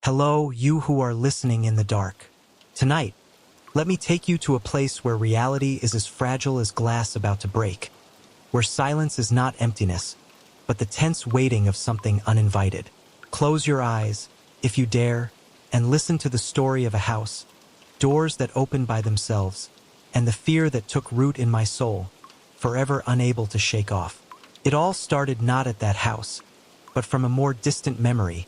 Hello, you who are listening in the dark. Tonight, let me take you to a place where reality is as fragile as glass about to break, where silence is not emptiness, but the tense waiting of something uninvited. Close your eyes, if you dare, and listen to the story of a house, doors that open by themselves, and the fear that took root in my soul, forever unable to shake off. It all started not at that house, but from a more distant memory,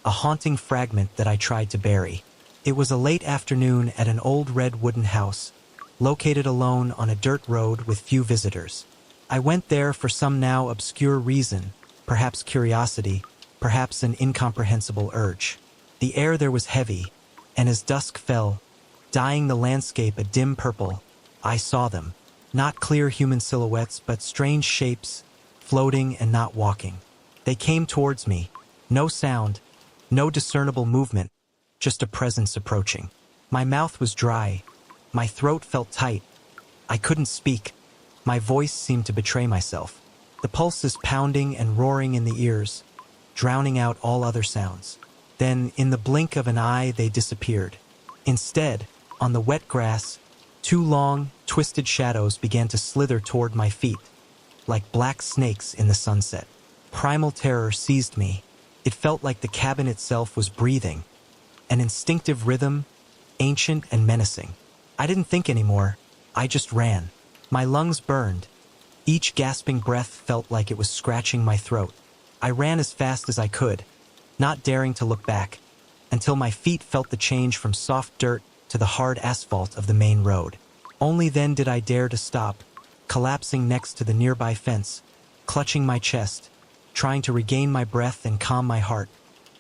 a haunting fragment that I tried to bury. It was a late afternoon at an old red wooden house, located alone on a dirt road with few visitors. I went there for some now obscure reason, perhaps curiosity, perhaps an incomprehensible urge. The air there was heavy, and as dusk fell, dyeing the landscape a dim purple, I saw them. Not clear human silhouettes, but strange shapes, floating and not walking. They came towards me, no sound, no discernible movement, just a presence approaching. My mouth was dry, my throat felt tight. I couldn't speak. My voice seemed to betray myself. The pulses pounding and roaring in the ears, drowning out all other sounds. Then, in the blink of an eye, they disappeared. Instead, on the wet grass, two long, twisted shadows began to slither toward my feet, like black snakes in the sunset. Primal terror seized me. It felt like the cabin itself was breathing, an instinctive rhythm, ancient and menacing. I didn't think anymore, I just ran. My lungs burned. Each gasping breath felt like it was scratching my throat. I ran as fast as I could, not daring to look back, until my feet felt the change from soft dirt to the hard asphalt of the main road. Only then did I dare to stop, collapsing next to the nearby fence, clutching my chest, trying to regain my breath and calm my heart,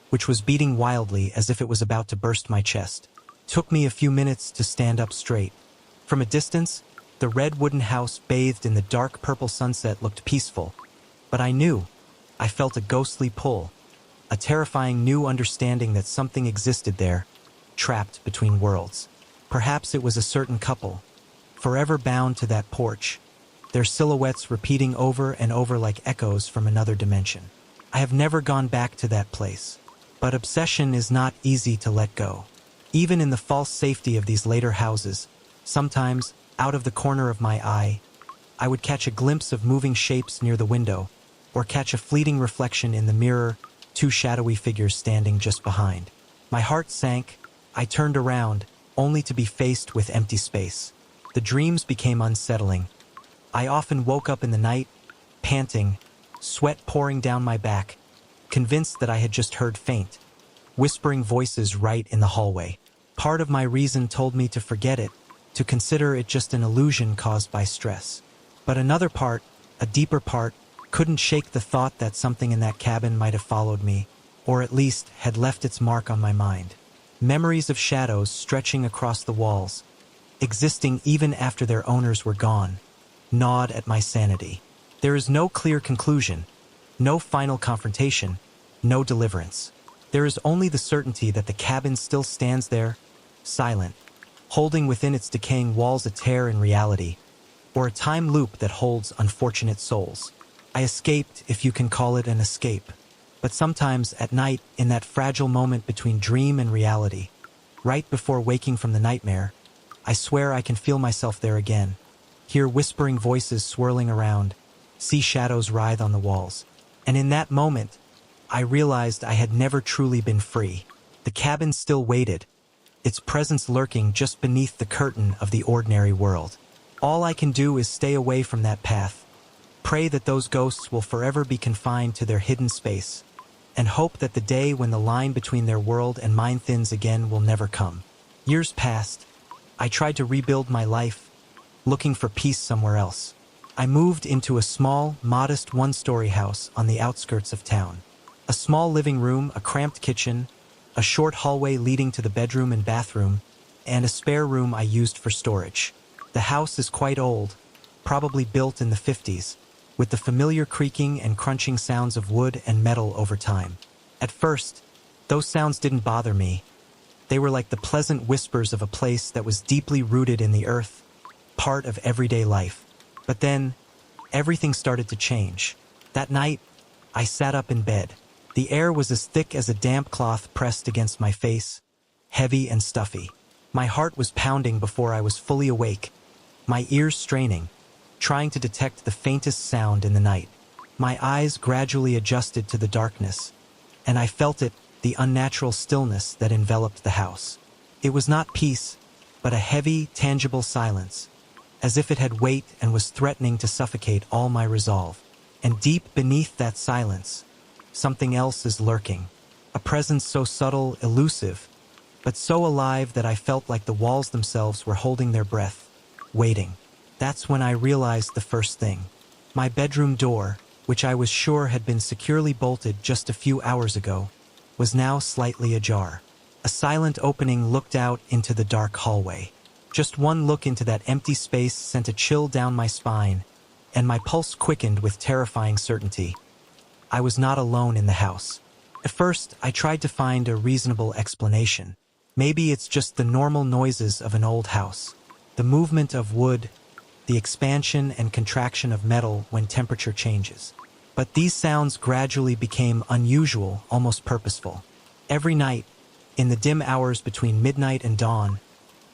which was beating wildly as if it was about to burst my chest. Took me a few minutes to stand up straight. From a distance, the red wooden house bathed in the dark purple sunset looked peaceful, but I felt a ghostly pull, a terrifying new understanding that something existed there, trapped between worlds. Perhaps it was a certain couple, forever bound to that porch, their silhouettes repeating over and over like echoes from another dimension. I have never gone back to that place, but obsession is not easy to let go. Even in the false safety of these later houses, sometimes, out of the corner of my eye, I would catch a glimpse of moving shapes near the window, or catch a fleeting reflection in the mirror, two shadowy figures standing just behind. My heart sank. I turned around, only to be faced with empty space. The dreams became unsettling. I often woke up in the night, panting, sweat pouring down my back, convinced that I had just heard faint, whispering voices right in the hallway. Part of my reason told me to forget it, to consider it just an illusion caused by stress. But another part, a deeper part, couldn't shake the thought that something in that cabin might have followed me, or at least had left its mark on my mind. Memories of shadows stretching across the walls, existing even after their owners were gone, gnawed at my sanity. There is no clear conclusion, no final confrontation, no deliverance. There is only the certainty that the cabin still stands there, silent, holding within its decaying walls a tear in reality, or a time loop that holds unfortunate souls. I escaped, if you can call it an escape. But sometimes, at night, in that fragile moment between dream and reality, right before waking from the nightmare, I swear I can feel myself there again. Hear whispering voices swirling around, see shadows writhe on the walls. And in that moment, I realized I had never truly been free. The cabin still waited, its presence lurking just beneath the curtain of the ordinary world. All I can do is stay away from that path, pray that those ghosts will forever be confined to their hidden space, and hope that the day when the line between their world and mine thins again will never come. Years passed. I tried to rebuild my life, looking for peace somewhere else. I moved into a small, modest one-story house on the outskirts of town. A small living room, a cramped kitchen, a short hallway leading to the bedroom and bathroom, and a spare room I used for storage. The house is quite old, probably built in the 50s, with the familiar creaking and crunching sounds of wood and metal over time. At first, those sounds didn't bother me. They were like the pleasant whispers of a place that was deeply rooted in the earth, part of everyday life. But then, everything started to change. That night, I sat up in bed, The air was as thick as a damp cloth pressed against my face, heavy and stuffy. My heart was pounding before I was fully awake, my ears straining, trying to detect the faintest sound in the night. My eyes gradually adjusted to the darkness, and I felt it, the unnatural stillness that enveloped the house. It was not peace, but a heavy, tangible silence, as if it had weight and was threatening to suffocate all my resolve. And deep beneath that silence, something else is lurking, a presence so subtle, elusive, but so alive that I felt like the walls themselves were holding their breath, waiting. That's when I realized the first thing. My bedroom door, which I was sure had been securely bolted just a few hours ago, was now slightly ajar. A silent opening looked out into the dark hallway. Just one look into that empty space sent a chill down my spine, and my pulse quickened with terrifying certainty. I was not alone in the house. At first, I tried to find a reasonable explanation. Maybe it's just the normal noises of an old house. The movement of wood, the expansion and contraction of metal when temperature changes. But these sounds gradually became unusual, almost purposeful. Every night, in the dim hours between midnight and dawn,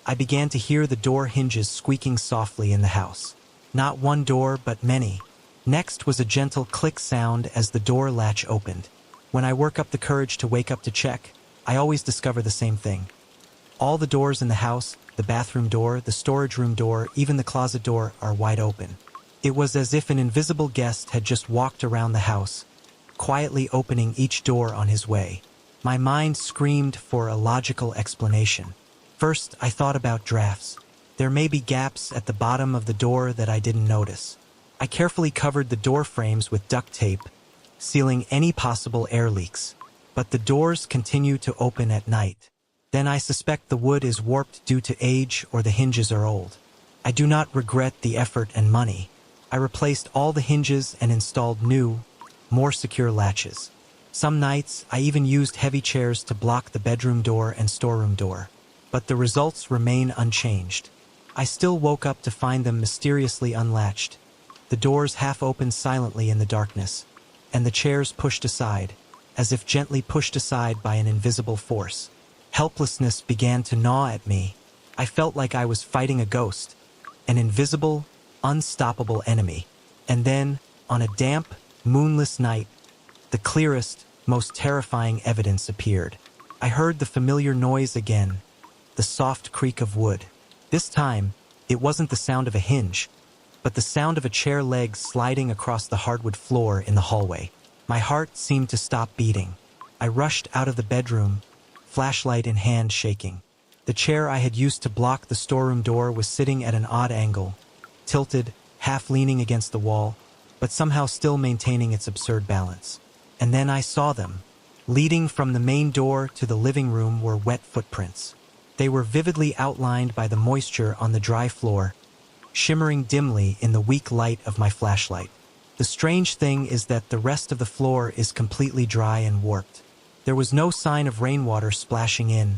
I began to hear the door hinges squeaking softly in the house. Not one door, but many. Next was a gentle click sound as the door latch opened. When I work up the courage to wake up to check, I always discover the same thing. All the doors in the house, the bathroom door, the storage room door, even the closet door, are wide open. It was as if an invisible guest had just walked around the house, quietly opening each door on his way. My mind screamed for a logical explanation. First, I thought about drafts. There may be gaps at the bottom of the door that I didn't notice. I carefully covered the door frames with duct tape, sealing any possible air leaks. But the doors continue to open at night. Then I suspect the wood is warped due to age or the hinges are old. I do not regret the effort and money. I replaced all the hinges and installed new, more secure latches. Some nights, I even used heavy chairs to block the bedroom door and storeroom door. But the results remain unchanged. I still woke up to find them mysteriously unlatched, the doors half opened silently in the darkness, and the chairs pushed aside, as if gently pushed aside by an invisible force. Helplessness began to gnaw at me. I felt like I was fighting a ghost, an invisible, unstoppable enemy. And then, on a damp, moonless night, the clearest, most terrifying evidence appeared. I heard the familiar noise again, the soft creak of wood. This time, it wasn't the sound of a hinge, but the sound of a chair leg sliding across the hardwood floor in the hallway. My heart seemed to stop beating. I rushed out of the bedroom, flashlight in hand, shaking. The chair I had used to block the storeroom door was sitting at an odd angle, tilted, half leaning against the wall, but somehow still maintaining its absurd balance. And then I saw them. Leading from the main door to the living room were wet footprints. They were vividly outlined by the moisture on the dry floor, shimmering dimly in the weak light of my flashlight. The strange thing is that the rest of the floor is completely dry and warped. There was no sign of rainwater splashing in,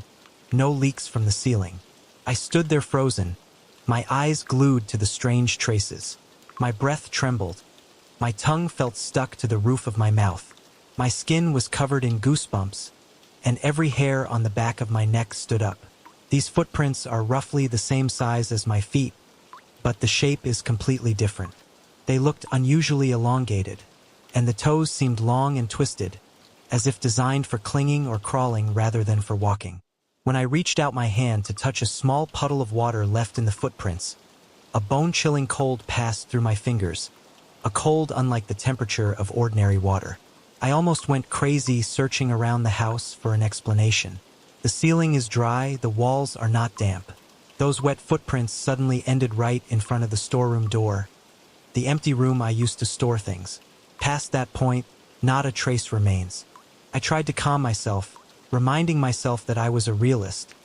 no leaks from the ceiling. I stood there frozen, my eyes glued to the strange traces. My breath trembled. My tongue felt stuck to the roof of my mouth. My skin was covered in goosebumps, and every hair on the back of my neck stood up. These footprints are roughly the same size as my feet, but the shape is completely different. They looked unusually elongated, and the toes seemed long and twisted, as if designed for clinging or crawling rather than for walking. When I reached out my hand to touch a small puddle of water left in the footprints, a bone-chilling cold passed through my fingers, a cold unlike the temperature of ordinary water. I almost went crazy searching around the house for an explanation. The ceiling is dry, the walls are not damp. Those wet footprints suddenly ended right in front of the storeroom door, the empty room I used to store things. Past that point, not a trace remains. I tried to calm myself, reminding myself that I was a realist,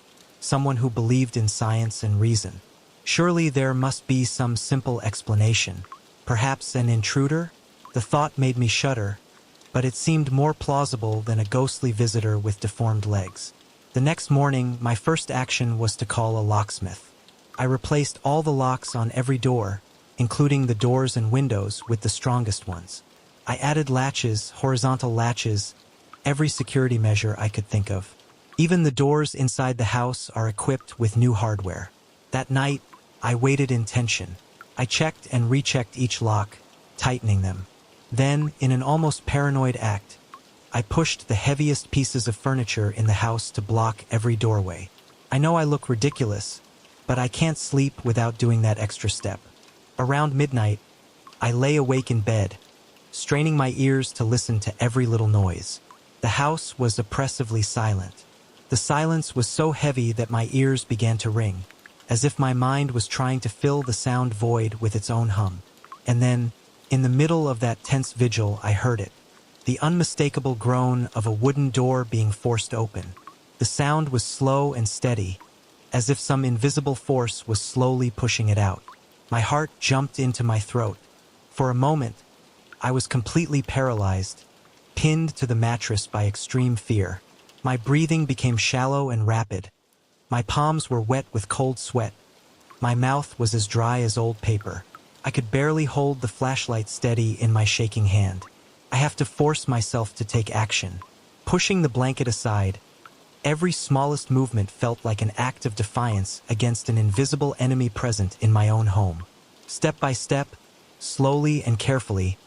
someone who believed in science and reason. Surely there must be some simple explanation. Perhaps an intruder? The thought made me shudder, but it seemed more plausible than a ghostly visitor with deformed legs. The next morning, my first action was to call a locksmith. I replaced all the locks on every door, including the doors and windows, with the strongest ones. I added latches, horizontal latches, every security measure I could think of. Even the doors inside the house are equipped with new hardware. That night, I waited in tension. I checked and rechecked each lock, tightening them. Then, in an almost paranoid act, I pushed the heaviest pieces of furniture in the house to block every doorway. I know I look ridiculous, but I can't sleep without doing that extra step. Around midnight, I lay awake in bed, straining my ears to listen to every little noise. The house was oppressively silent. The silence was so heavy that my ears began to ring, as if my mind was trying to fill the sound void with its own hum. And then, in the middle of that tense vigil, I heard it. The unmistakable groan of a wooden door being forced open. The sound was slow and steady, as if some invisible force was slowly pushing it out. My heart jumped into my throat. For a moment, I was completely paralyzed, pinned to the mattress by extreme fear. My breathing became shallow and rapid. My palms were wet with cold sweat. My mouth was as dry as old paper. I could barely hold the flashlight steady in my shaking hand. I have to force myself to take action. Pushing the blanket aside, every smallest movement felt like an act of defiance against an invisible enemy present in my own home. Step by step, slowly and carefully,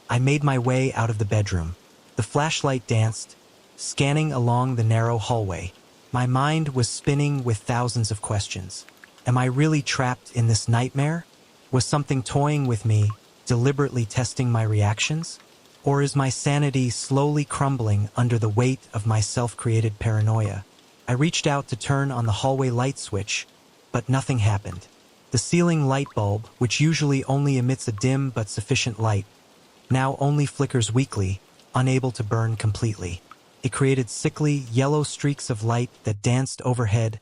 I made my way out of the bedroom. The flashlight danced, scanning along the narrow hallway. My mind was spinning with thousands of questions. Am I really trapped in this nightmare? Was something toying with me, deliberately testing my reactions? Or is my sanity slowly crumbling under the weight of my self-created paranoia? I reached out to turn on the hallway light switch, but nothing happened. The ceiling light bulb, which usually only emits a dim but sufficient light, now only flickers weakly, unable to burn completely. It created sickly, yellow streaks of light that danced overhead,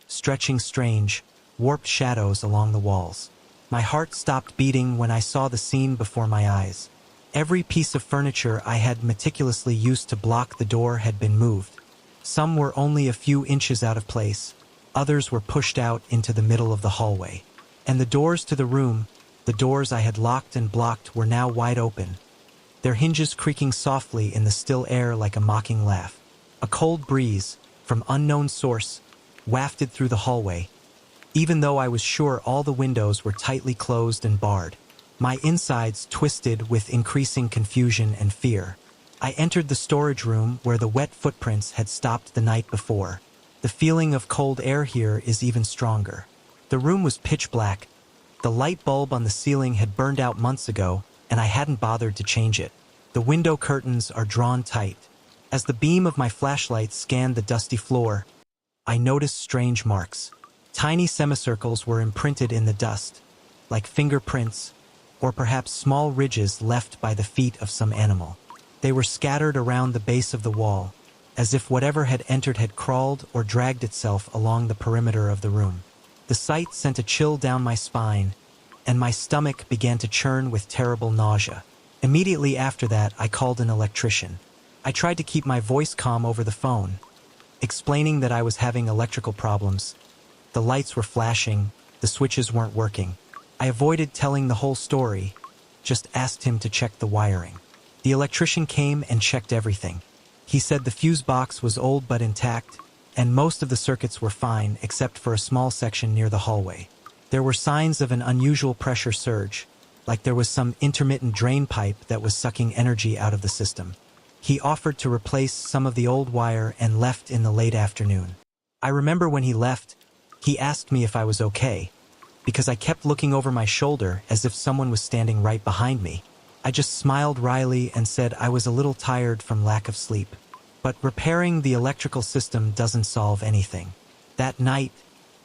stretching strange, warped shadows along the walls. My heart stopped beating when I saw the scene before my eyes. Every piece of furniture I had meticulously used to block the door had been moved. Some were only a few inches out of place, others were pushed out into the middle of the hallway. And the doors to the room, the doors I had locked and blocked, were now wide open, their hinges creaking softly in the still air like a mocking laugh. A cold breeze, from unknown source, wafted through the hallway, even though I was sure all the windows were tightly closed and barred. My insides twisted with increasing confusion and fear. I entered the storage room where the wet footprints had stopped the night before. The feeling of cold air here is even stronger. The room was pitch black. The light bulb on the ceiling had burned out months ago, and I hadn't bothered to change it. The window curtains are drawn tight. As the beam of my flashlight scanned the dusty floor, I noticed strange marks. Tiny semicircles were imprinted in the dust, like fingerprints, or perhaps small ridges left by the feet of some animal. They were scattered around the base of the wall, as if whatever had entered had crawled or dragged itself along the perimeter of the room. The sight sent a chill down my spine, and my stomach began to churn with terrible nausea. Immediately after that, I called an electrician. I tried to keep my voice calm over the phone, explaining that I was having electrical problems. The lights were flashing, the switches weren't working. I avoided telling the whole story, just asked him to check the wiring. The electrician came and checked everything. He said the fuse box was old but intact, and most of the circuits were fine except for a small section near the hallway. There were signs of an unusual pressure surge, like there was some intermittent drain pipe that was sucking energy out of the system. He offered to replace some of the old wire and left in the late afternoon. I remember when he left, he asked me if I was okay, because I kept looking over my shoulder as if someone was standing right behind me. I just smiled wryly and said I was a little tired from lack of sleep. But repairing the electrical system doesn't solve anything. That night,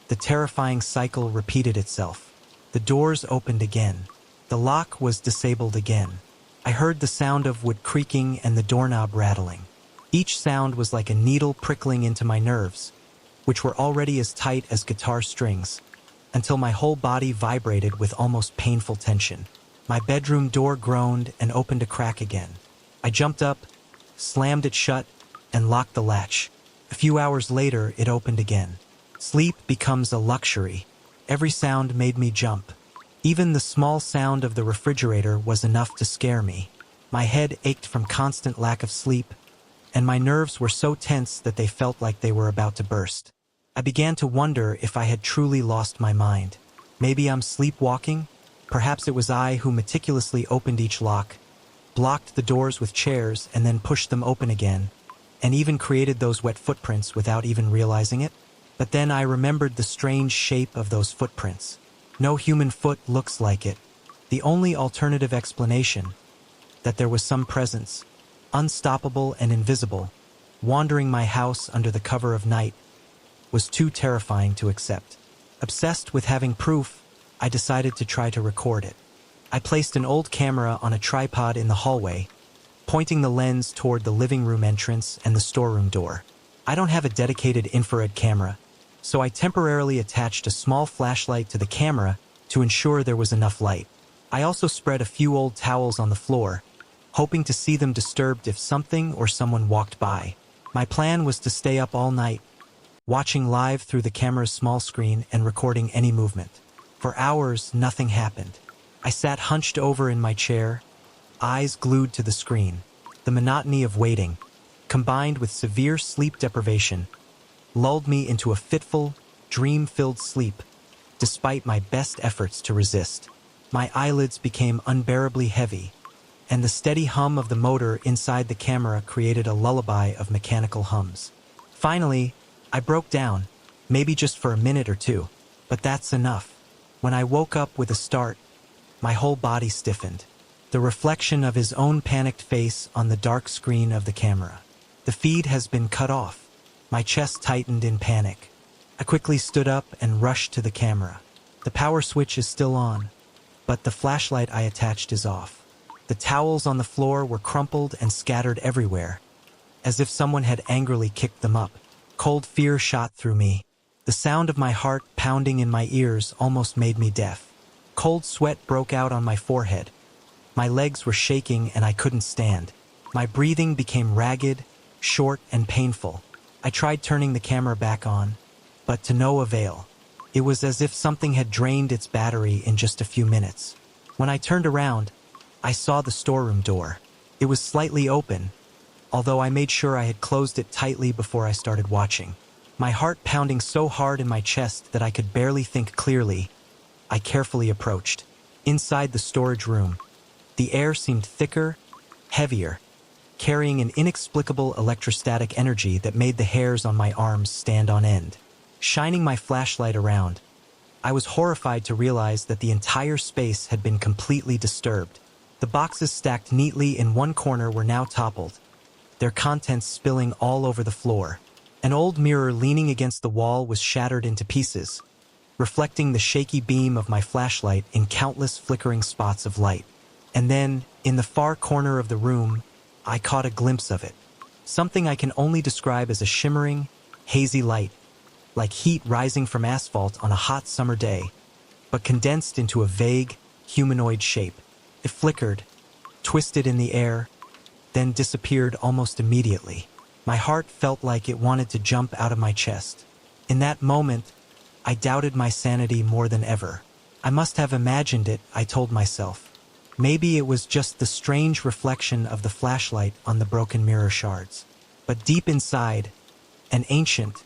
the terrifying cycle repeated itself. The doors opened again. The lock was disabled again. I heard the sound of wood creaking and the doorknob rattling. Each sound was like a needle prickling into my nerves, which were already as tight as guitar strings, until my whole body vibrated with almost painful tension. My bedroom door groaned and opened a crack again. I jumped up, slammed it shut, and locked the latch. A few hours later, it opened again. Sleep becomes a luxury. Every sound made me jump. Even the small sound of the refrigerator was enough to scare me. My head ached from constant lack of sleep, and my nerves were so tense that they felt like they were about to burst. I began to wonder if I had truly lost my mind. Maybe I'm sleepwalking? Perhaps it was I who meticulously opened each lock, blocked the doors with chairs and then pushed them open again, and even created those wet footprints without even realizing it? But then I remembered the strange shape of those footprints. No human foot looks like it. The only alternative explanation, that there was some presence, unstoppable and invisible, wandering my house under the cover of night, was too terrifying to accept. Obsessed with having proof, I decided to try to record it. I placed an old camera on a tripod in the hallway, pointing the lens toward the living room entrance and the storeroom door. I don't have a dedicated infrared camera, so I temporarily attached a small flashlight to the camera to ensure there was enough light. I also spread a few old towels on the floor, hoping to see them disturbed if something or someone walked by. My plan was to stay up all night, watching live through the camera's small screen and recording any movement. For hours, nothing happened. I sat hunched over in my chair, eyes glued to the screen. The monotony of waiting, combined with severe sleep deprivation, lulled me into a fitful, dream-filled sleep, despite my best efforts to resist. My eyelids became unbearably heavy, and the steady hum of the motor inside the camera created a lullaby of mechanical hums. Finally, I broke down, maybe just for a minute or two, but that's enough. When I woke up with a start, my whole body stiffened. The reflection of his own panicked face on the dark screen of the camera. The feed has been cut off. My chest tightened in panic. I quickly stood up and rushed to the camera. The power switch is still on, but the flashlight I attached is off. The towels on the floor were crumpled and scattered everywhere, as if someone had angrily kicked them up. Cold fear shot through me. The sound of my heart pounding in my ears almost made me deaf. Cold sweat broke out on my forehead. My legs were shaking and I couldn't stand. My breathing became ragged, short, and painful. I tried turning the camera back on, but to no avail. It was as if something had drained its battery in just a few minutes. When I turned around, I saw the storeroom door. It was slightly open, although I made sure I had closed it tightly before I started watching. My heart pounding so hard in my chest that I could barely think clearly, I carefully approached. Inside the storage room, the air seemed thicker, heavier, carrying an inexplicable electrostatic energy that made the hairs on my arms stand on end. Shining my flashlight around, I was horrified to realize that the entire space had been completely disturbed. The boxes stacked neatly in one corner were now toppled, their contents spilling all over the floor. An old mirror leaning against the wall was shattered into pieces, reflecting the shaky beam of my flashlight in countless flickering spots of light. And then, in the far corner of the room, I caught a glimpse of it. Something I can only describe as a shimmering, hazy light, like heat rising from asphalt on a hot summer day, but condensed into a vague, humanoid shape. It flickered, twisted in the air, then disappeared almost immediately. My heart felt like it wanted to jump out of my chest. In that moment, I doubted my sanity more than ever. I must have imagined it, I told myself. Maybe it was just the strange reflection of the flashlight on the broken mirror shards. But deep inside, an ancient,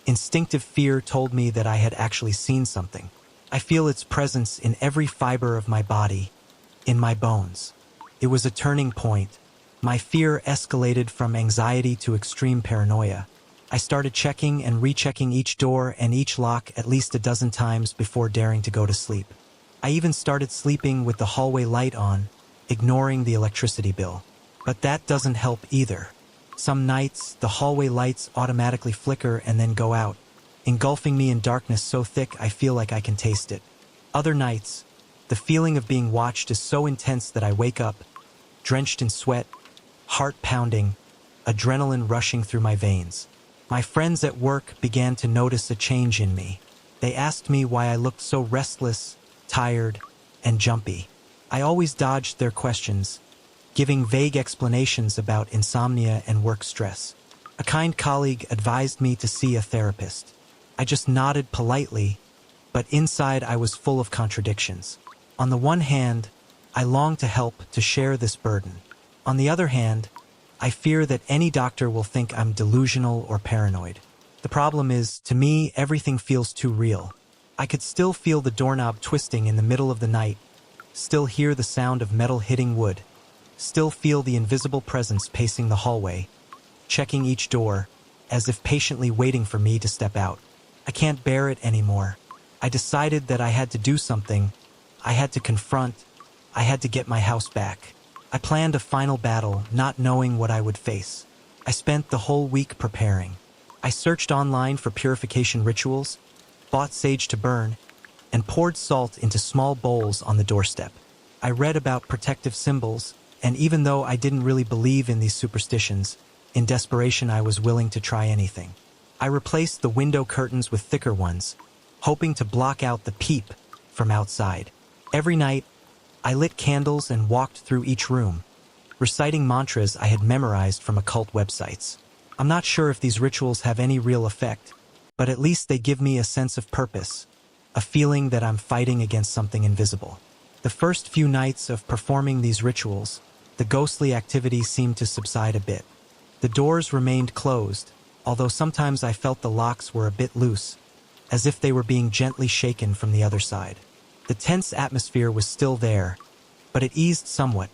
instinctive fear told me that I had actually seen something. I feel its presence in every fiber of my body, in my bones. It was a turning point. My fear escalated from anxiety to extreme paranoia. I started checking and rechecking each door and each lock at least a dozen times before daring to go to sleep. I even started sleeping with the hallway light on, ignoring the electricity bill. But that doesn't help either. Some nights, the hallway lights automatically flicker and then go out, engulfing me in darkness so thick I feel like I can taste it. Other nights, the feeling of being watched is so intense that I wake up, drenched in sweat, heart pounding, adrenaline rushing through my veins. My friends at work began to notice a change in me. They asked me why I looked so restless, tired, and jumpy. I always dodged their questions, giving vague explanations about insomnia and work stress. A kind colleague advised me to see a therapist. I just nodded politely, but inside I was full of contradictions. On the one hand, I longed to help, to share this burden. On the other hand, I fear that any doctor will think I'm delusional or paranoid. The problem is, to me, everything feels too real. I could still feel the doorknob twisting in the middle of the night, still hear the sound of metal hitting wood, still feel the invisible presence pacing the hallway, checking each door, as if patiently waiting for me to step out. I can't bear it anymore. I decided that I had to do something. I had to confront. I had to get my house back. I planned a final battle, not knowing what I would face. I spent the whole week preparing. I searched online for purification rituals, bought sage to burn, and poured salt into small bowls on the doorstep. I read about protective symbols, and even though I didn't really believe in these superstitions, in desperation I was willing to try anything. I replaced the window curtains with thicker ones, hoping to block out the peep from outside. Every night, I lit candles and walked through each room, reciting mantras I had memorized from occult websites. I'm not sure if these rituals have any real effect, but at least they give me a sense of purpose, a feeling that I'm fighting against something invisible. The first few nights of performing these rituals, the ghostly activity seemed to subside a bit. The doors remained closed, although sometimes I felt the locks were a bit loose, as if they were being gently shaken from the other side. The tense atmosphere was still there, but it eased somewhat,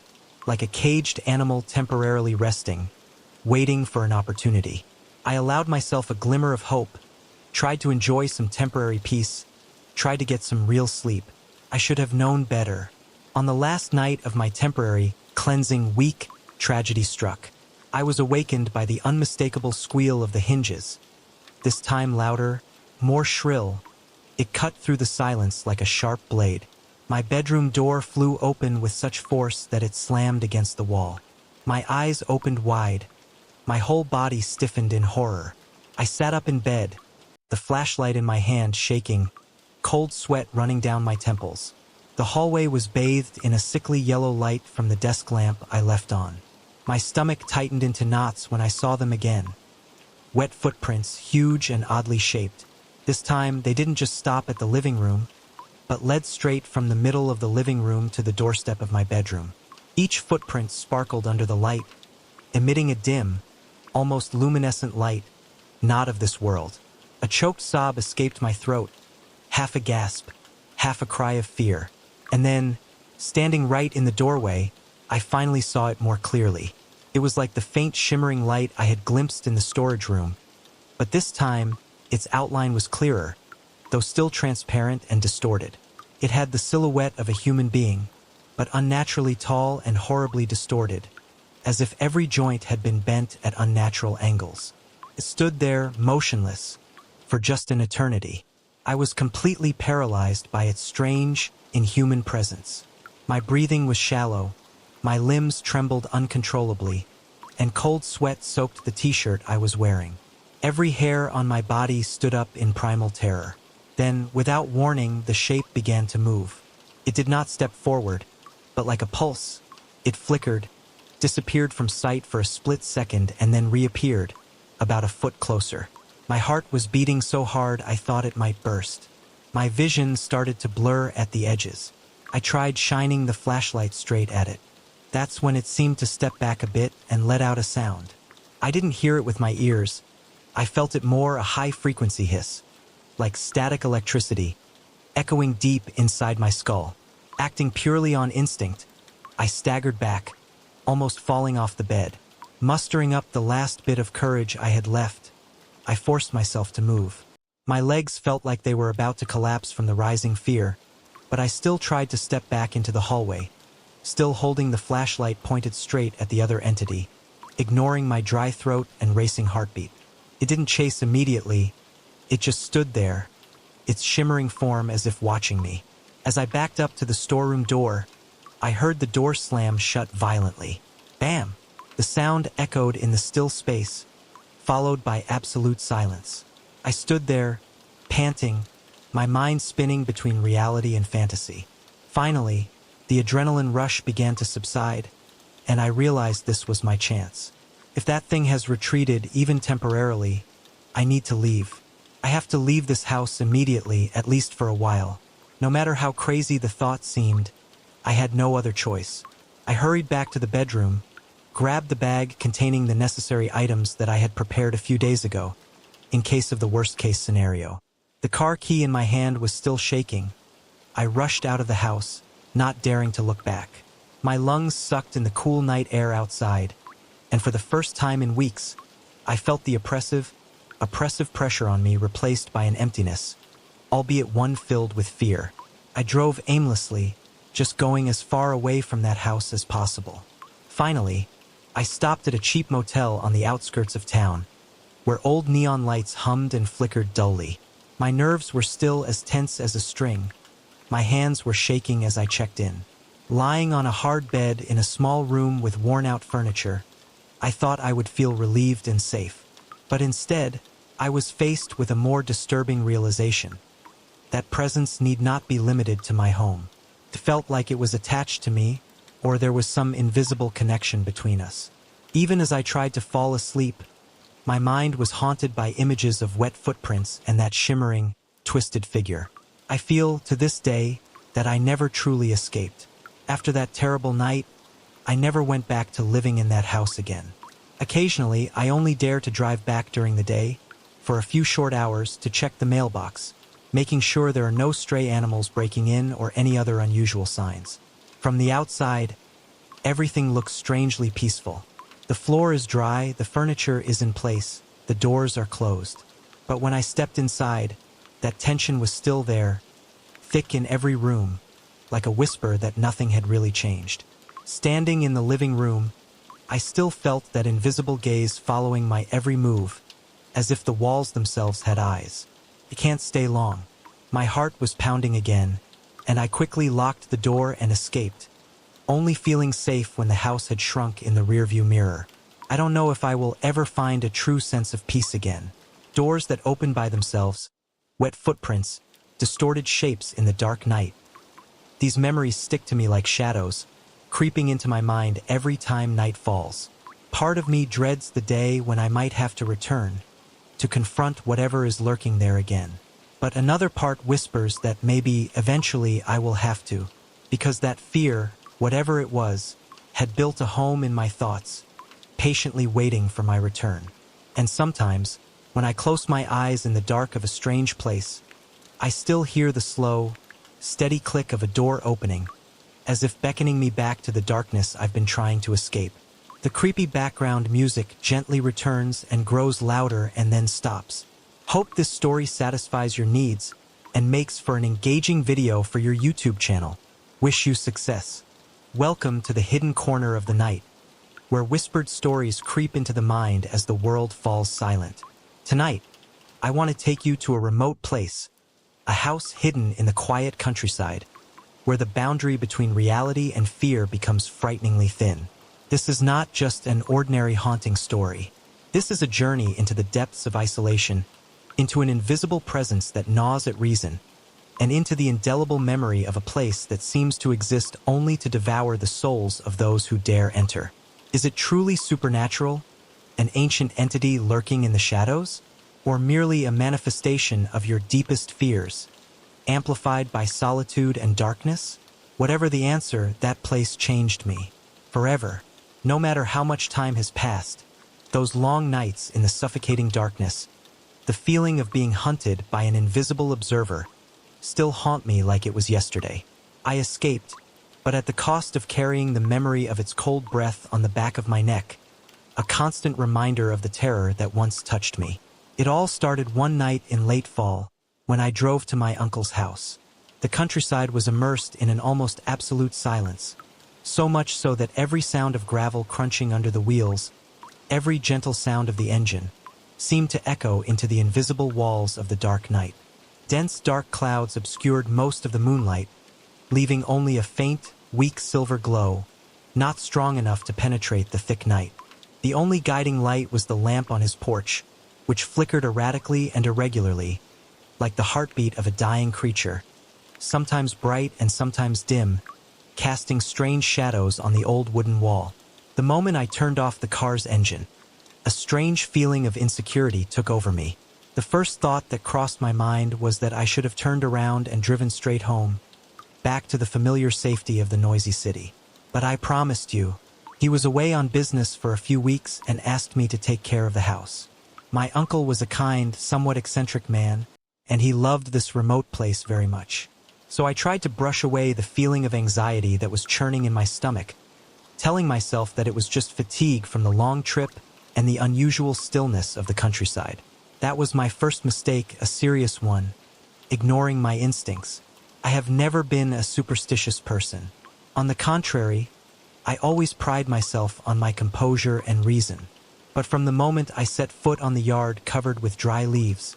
like a caged animal temporarily resting, waiting for an opportunity. I allowed myself a glimmer of hope, tried to enjoy some temporary peace, tried to get some real sleep. I should have known better. On the last night of my temporary, cleansing week, tragedy struck. I was awakened by the unmistakable squeal of the hinges. This time louder, more shrill. It cut through the silence like a sharp blade. My bedroom door flew open with such force that it slammed against the wall. My eyes opened wide. My whole body stiffened in horror. I sat up in bed, the flashlight in my hand shaking, cold sweat running down my temples. The hallway was bathed in a sickly yellow light from the desk lamp I left on. My stomach tightened into knots when I saw them again. Wet footprints, huge and oddly shaped. This time, they didn't just stop at the living room, but led straight from the middle of the living room to the doorstep of my bedroom. Each footprint sparkled under the light, emitting a dim, almost luminescent light, not of this world. A choked sob escaped my throat, half a gasp, half a cry of fear. And then, standing right in the doorway, I finally saw it more clearly. It was like the faint shimmering light I had glimpsed in the storage room, but this time, its outline was clearer, though still transparent and distorted. It had the silhouette of a human being, but unnaturally tall and horribly distorted, as if every joint had been bent at unnatural angles. It stood there, motionless, for just an eternity. I was completely paralyzed by its strange, inhuman presence. My breathing was shallow, my limbs trembled uncontrollably, and cold sweat soaked the t-shirt I was wearing. Every hair on my body stood up in primal terror. Then, without warning, the shape began to move. It did not step forward, but like a pulse, it flickered, disappeared from sight for a split second, and then reappeared, about a foot closer. My heart was beating so hard I thought it might burst. My vision started to blur at the edges. I tried shining the flashlight straight at it. That's when it seemed to step back a bit and let out a sound. I didn't hear it with my ears. I felt it more a high-frequency hiss, like static electricity, echoing deep inside my skull. Acting purely on instinct, I staggered back, almost falling off the bed. Mustering up the last bit of courage I had left, I forced myself to move. My legs felt like they were about to collapse from the rising fear, but I still tried to step back into the hallway, still holding the flashlight pointed straight at the other entity, ignoring my dry throat and racing heartbeat. It didn't chase immediately, it just stood there, its shimmering form as if watching me. As I backed up to the storeroom door, I heard the door slam shut violently. Bam! The sound echoed in the still space, followed by absolute silence. I stood there, panting, my mind spinning between reality and fantasy. Finally, the adrenaline rush began to subside, and I realized this was my chance. If that thing has retreated even temporarily, I need to leave. I have to leave this house immediately, at least for a while. No matter how crazy the thought seemed, I had no other choice. I hurried back to the bedroom, grabbed the bag containing the necessary items that I had prepared a few days ago, in case of the worst-case scenario. The car key in my hand was still shaking. I rushed out of the house, not daring to look back. My lungs sucked in the cool night air outside, and for the first time in weeks, I felt the oppressive pressure on me replaced by an emptiness, albeit one filled with fear. I drove aimlessly, just going as far away from that house as possible. Finally, I stopped at a cheap motel on the outskirts of town, where old neon lights hummed and flickered dully. My nerves were still as tense as a string. My hands were shaking as I checked in. Lying on a hard bed in a small room with worn-out furniture, I thought I would feel relieved and safe. But instead, I was faced with a more disturbing realization. That presence need not be limited to my home. It felt like it was attached to me, or there was some invisible connection between us. Even as I tried to fall asleep, my mind was haunted by images of wet footprints and that shimmering, twisted figure. I feel, to this day, that I never truly escaped. After that terrible night, I never went back to living in that house again. Occasionally, I only dare to drive back during the day, for a few short hours, to check the mailbox, making sure there are no stray animals breaking in or any other unusual signs. From the outside, everything looks strangely peaceful. The floor is dry, the furniture is in place, the doors are closed. But when I stepped inside, that tension was still there, thick in every room, like a whisper that nothing had really changed. Standing in the living room, I still felt that invisible gaze following my every move, as if the walls themselves had eyes. I can't stay long. My heart was pounding again, and I quickly locked the door and escaped, only feeling safe when the house had shrunk in the rearview mirror. I don't know if I will ever find a true sense of peace again. Doors that open by themselves, wet footprints, distorted shapes in the dark night. These memories stick to me like shadows, creeping into my mind every time night falls. Part of me dreads the day when I might have to return, to confront whatever is lurking there again. But another part whispers that maybe eventually I will have to, because that fear, whatever it was, had built a home in my thoughts, patiently waiting for my return. And sometimes, when I close my eyes in the dark of a strange place, I still hear the slow, steady click of a door opening, as if beckoning me back to the darkness I've been trying to escape. The creepy background music gently returns and grows louder and then stops. Hope this story satisfies your needs and makes for an engaging video for your YouTube channel. Wish you success. Welcome to the hidden corner of the night, where whispered stories creep into the mind as the world falls silent. Tonight, I want to take you to a remote place, a house hidden in the quiet countryside, where the boundary between reality and fear becomes frighteningly thin. This is not just an ordinary haunting story. This is a journey into the depths of isolation, into an invisible presence that gnaws at reason, and into the indelible memory of a place that seems to exist only to devour the souls of those who dare enter. Is it truly supernatural, an ancient entity lurking in the shadows, or merely a manifestation of your deepest fears, amplified by solitude and darkness? Whatever the answer, that place changed me. Forever. No matter how much time has passed, those long nights in the suffocating darkness, the feeling of being hunted by an invisible observer, still haunt me like it was yesterday. I escaped, but at the cost of carrying the memory of its cold breath on the back of my neck, a constant reminder of the terror that once touched me. It all started one night in late fall, when I drove to my uncle's house. The countryside was immersed in an almost absolute silence, so much so that every sound of gravel crunching under the wheels, every gentle sound of the engine, seemed to echo into the invisible walls of the dark night. Dense dark clouds obscured most of the moonlight, leaving only a faint, weak silver glow, not strong enough to penetrate the thick night. The only guiding light was the lamp on his porch, which flickered erratically and irregularly, like the heartbeat of a dying creature, sometimes bright and sometimes dim, casting strange shadows on the old wooden wall. The moment I turned off the car's engine, a strange feeling of insecurity took over me. The first thought that crossed my mind was that I should have turned around and driven straight home, back to the familiar safety of the noisy city. But I promised you, He was away on business for a few weeks and asked me to take care of the house. My uncle was a kind, somewhat eccentric man, and he loved this remote place very much. So I tried to brush away the feeling of anxiety that was churning in my stomach, telling myself that it was just fatigue from the long trip and the unusual stillness of the countryside. That was my first mistake, a serious one, ignoring my instincts. I have never been a superstitious person. On the contrary, I always pride myself on my composure and reason. But from the moment I set foot on the yard covered with dry leaves,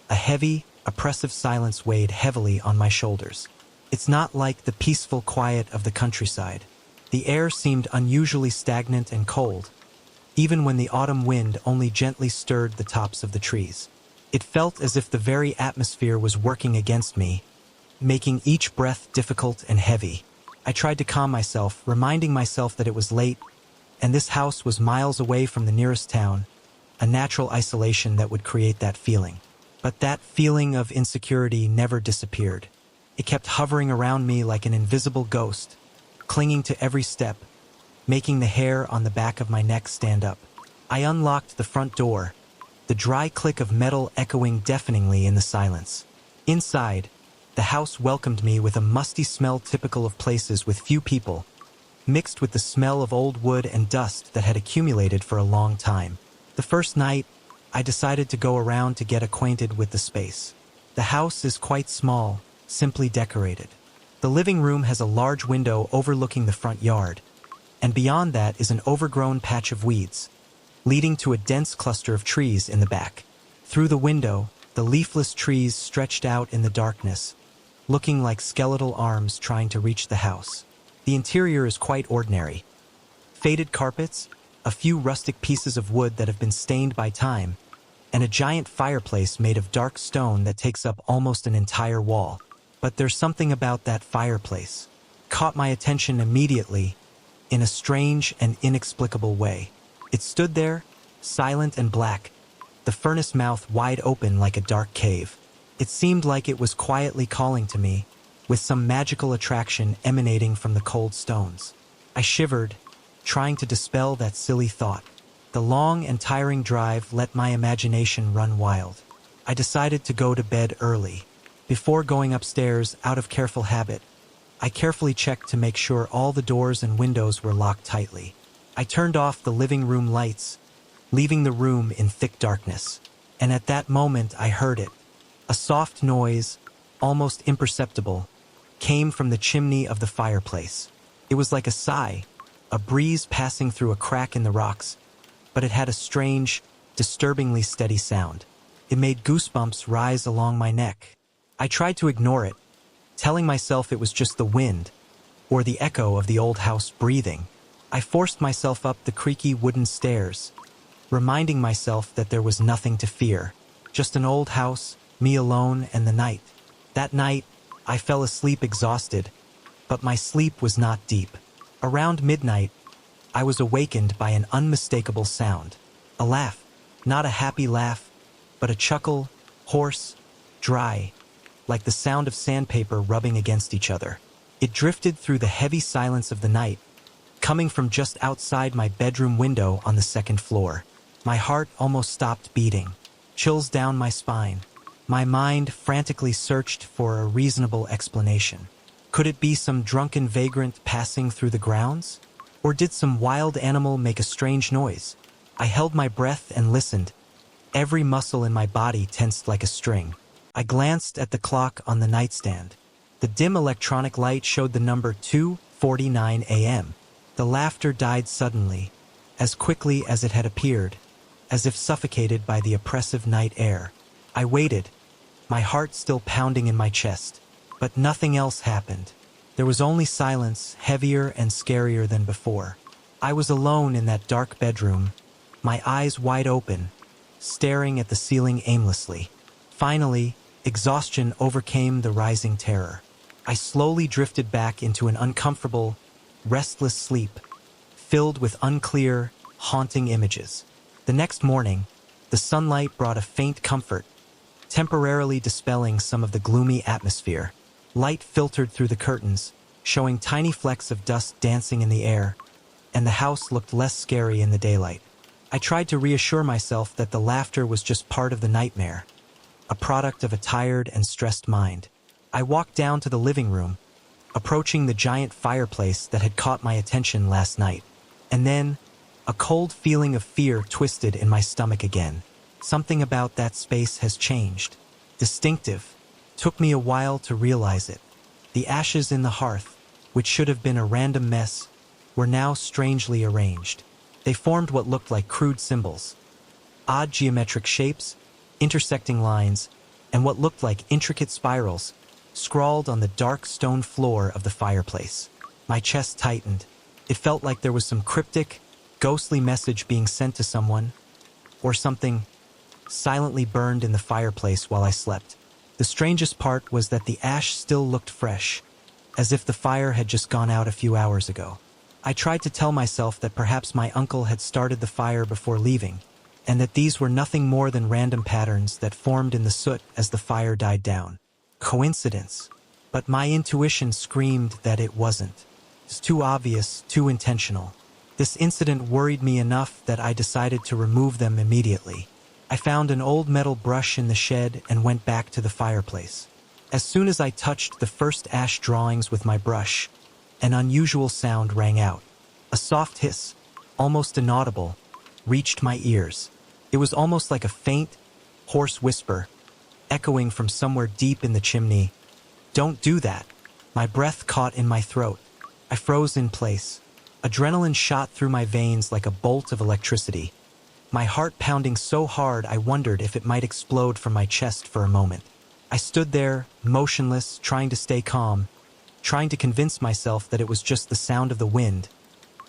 a heavy, oppressive silence weighed heavily on my shoulders. It's not like the peaceful quiet of the countryside. The air seemed unusually stagnant and cold, even when the autumn wind only gently stirred the tops of the trees. It felt as if the very atmosphere was working against me, making each breath difficult and heavy. I tried to calm myself, reminding myself that it was late, and this house was miles away from the nearest town, a natural isolation that would create that feeling. But that feeling of insecurity never disappeared. It kept hovering around me like an invisible ghost, clinging to every step, making the hair on the back of my neck stand up. I unlocked the front door, the dry click of metal echoing deafeningly in the silence. Inside, the house welcomed me with a musty smell typical of places with few people, mixed with the smell of old wood and dust that had accumulated for a long time. The first night, I decided to go around to get acquainted with the space. The house is quite small, simply decorated. The living room has a large window overlooking the front yard, and beyond that is an overgrown patch of weeds, leading to a dense cluster of trees in the back. Through the window, the leafless trees stretched out in the darkness, looking like skeletal arms trying to reach the house. The interior is quite ordinary. Faded carpets, a few rustic pieces of wood that have been stained by time, and a giant fireplace made of dark stone that takes up almost an entire wall. But there's something about that fireplace caught my attention immediately in a strange and inexplicable way. It stood there, silent and black, the furnace mouth wide open like a dark cave. It seemed like it was quietly calling to me, with some magical attraction emanating from the cold stones. I shivered, trying to dispel that silly thought. The long and tiring drive let my imagination run wild. I decided to go to bed early. Before going upstairs, out of careful habit, I carefully checked to make sure all the doors and windows were locked tightly. I turned off the living room lights, leaving the room in thick darkness. And at that moment I heard it. A soft noise, almost imperceptible, came from the chimney of the fireplace. It was like a sigh, a breeze passing through a crack in the rocks, but it had a strange, disturbingly steady sound. It made goosebumps rise along my neck. I tried to ignore it, telling myself it was just the wind, or the echo of the old house breathing. I forced myself up the creaky wooden stairs, reminding myself that there was nothing to fear, just an old house, me alone, and the night. That night, I fell asleep exhausted, but my sleep was not deep. Around midnight, I was awakened by an unmistakable sound. A laugh, not a happy laugh, but a chuckle, hoarse, dry, like the sound of sandpaper rubbing against each other. It drifted through the heavy silence of the night, coming from just outside my bedroom window on the second floor. My heart almost stopped beating, chills down my spine. My mind frantically searched for a reasonable explanation. Could it be some drunken vagrant passing through the grounds? Or did some wild animal make a strange noise? I held my breath and listened, every muscle in my body tensed like a string. I glanced at the clock on the nightstand. The dim electronic light showed the number 2:49 a.m. The laughter died suddenly, as quickly as it had appeared, as if suffocated by the oppressive night air. I waited, my heart still pounding in my chest, but nothing else happened. There was only silence, heavier and scarier than before. I was alone in that dark bedroom, my eyes wide open, staring at the ceiling aimlessly. Finally, exhaustion overcame the rising terror. I slowly drifted back into an uncomfortable, restless sleep, filled with unclear, haunting images. The next morning, the sunlight brought a faint comfort, temporarily dispelling some of the gloomy atmosphere. Light filtered through the curtains, showing tiny flecks of dust dancing in the air, and the house looked less scary in the daylight. I tried to reassure myself that the laughter was just part of the nightmare, a product of a tired and stressed mind. I walked down to the living room, approaching the giant fireplace that had caught my attention last night. And then, a cold feeling of fear twisted in my stomach again. Something about that space has changed. Distinctive. Took me a while to realize it. The ashes in the hearth, which should have been a random mess, were now strangely arranged. They formed what looked like crude symbols. Odd geometric shapes, intersecting lines, and what looked like intricate spirals, scrawled on the dark stone floor of the fireplace. My chest tightened. It felt like there was some cryptic, ghostly message being sent to someone, or something silently burned in the fireplace while I slept. The strangest part was that the ash still looked fresh, as if the fire had just gone out a few hours ago. I tried to tell myself that perhaps my uncle had started the fire before leaving, and that these were nothing more than random patterns that formed in the soot as the fire died down. Coincidence. But my intuition screamed that it wasn't. It's too obvious, too intentional. This incident worried me enough that I decided to remove them immediately. I found an old metal brush in the shed and went back to the fireplace. As soon as I touched the first ash drawings with my brush, an unusual sound rang out. A soft hiss, almost inaudible, reached my ears. It was almost like a faint, hoarse whisper, echoing from somewhere deep in the chimney. "Don't do that." My breath caught in my throat. I froze in place. Adrenaline shot through my veins like a bolt of electricity. My heart pounding so hard I wondered if it might explode from my chest for a moment. I stood there, motionless, trying to stay calm, trying to convince myself that it was just the sound of the wind,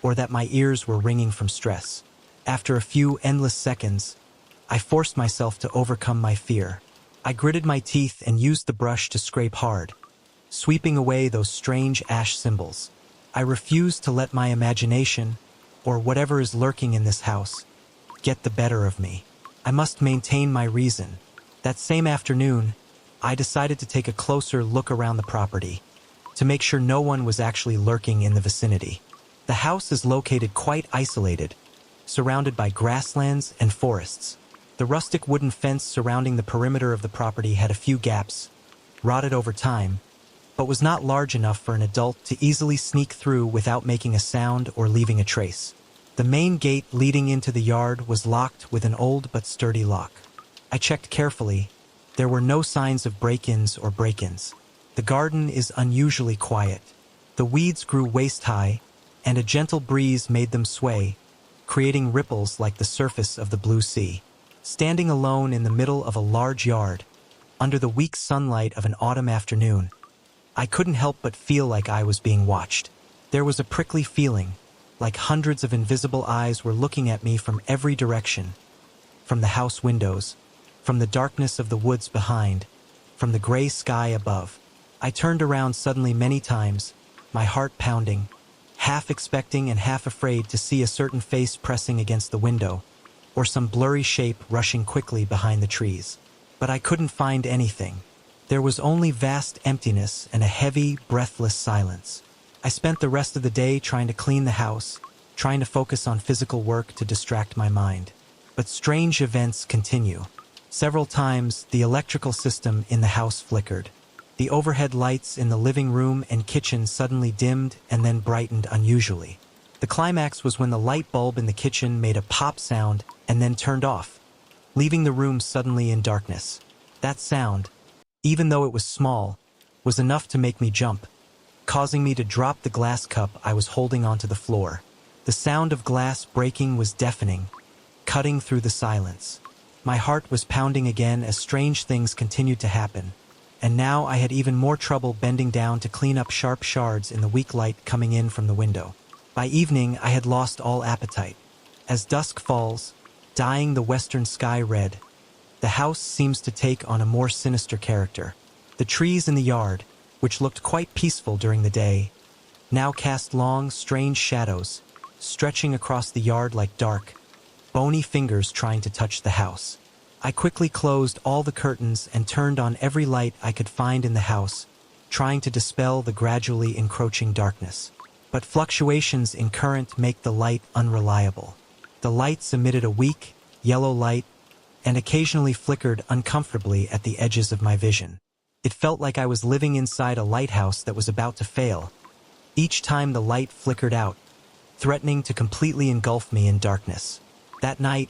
or that my ears were ringing from stress. After a few endless seconds, I forced myself to overcome my fear. I gritted my teeth and used the brush to scrape hard, sweeping away those strange ash symbols. I refused to let my imagination, or whatever is lurking in this house, get the better of me. I must maintain my reason. That same afternoon, I decided to take a closer look around the property, to make sure no one was actually lurking in the vicinity. The house is located quite isolated, surrounded by grasslands and forests. The rustic wooden fence surrounding the perimeter of the property had a few gaps, rotted over time, but was not large enough for an adult to easily sneak through without making a sound or leaving a trace. The main gate leading into the yard was locked with an old but sturdy lock. I checked carefully. There were no signs of break-ins or break-ins. The garden is unusually quiet. The weeds grew waist-high, and a gentle breeze made them sway, creating ripples like the surface of the blue sea. Standing alone in the middle of a large yard, under the weak sunlight of an autumn afternoon, I couldn't help but feel like I was being watched. There was a prickly feeling, like hundreds of invisible eyes were looking at me from every direction. From the house windows, from the darkness of the woods behind, from the gray sky above. I turned around suddenly many times, my heart pounding, half expecting and half afraid to see a certain face pressing against the window, or some blurry shape rushing quickly behind the trees. But I couldn't find anything. There was only vast emptiness and a heavy, breathless silence. I spent the rest of the day trying to clean the house, trying to focus on physical work to distract my mind. But strange events continue. Several times, the electrical system in the house flickered. The overhead lights in the living room and kitchen suddenly dimmed and then brightened unusually. The climax was when the light bulb in the kitchen made a pop sound and then turned off, leaving the room suddenly in darkness. That sound, even though it was small, was enough to make me jump, causing me to drop the glass cup I was holding onto the floor. The sound of glass breaking was deafening, cutting through the silence. My heart was pounding again as strange things continued to happen, and now I had even more trouble bending down to clean up sharp shards in the weak light coming in from the window. By evening, I had lost all appetite. As dusk falls, dyeing the western sky red, the house seems to take on a more sinister character. The trees in the yard, which looked quite peaceful during the day, now cast long, strange shadows, stretching across the yard like dark, bony fingers trying to touch the house. I quickly closed all the curtains and turned on every light I could find in the house, trying to dispel the gradually encroaching darkness. but fluctuations in current make the light unreliable. The lights emitted a weak, yellow light and occasionally flickered uncomfortably at the edges of my vision. It felt like I was living inside a lighthouse that was about to fail. Each time the light flickered out, threatening to completely engulf me in darkness. That night,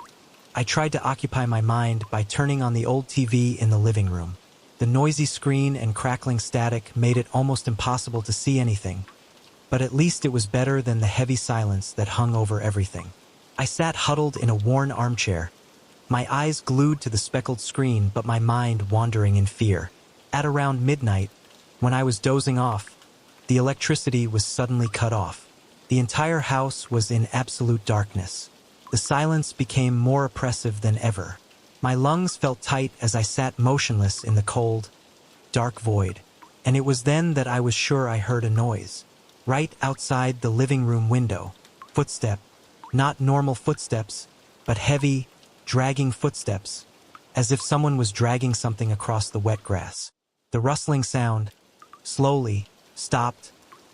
I tried to occupy my mind by turning on the old TV in the living room. The noisy screen and crackling static made it almost impossible to see anything, but at least it was better than the heavy silence that hung over everything. I sat huddled in a worn armchair, my eyes glued to the speckled screen but my mind wandering in fear. At around midnight, when I was dozing off, the electricity was suddenly cut off. The entire house was in absolute darkness. The silence became more oppressive than ever. My lungs felt tight as I sat motionless in the cold, dark void. And it was then that I was sure I heard a noise. Right outside the living room window. Footstep. Not normal footsteps, but heavy, dragging footsteps, as if someone was dragging something across the wet grass. The rustling sound, slowly, stopped,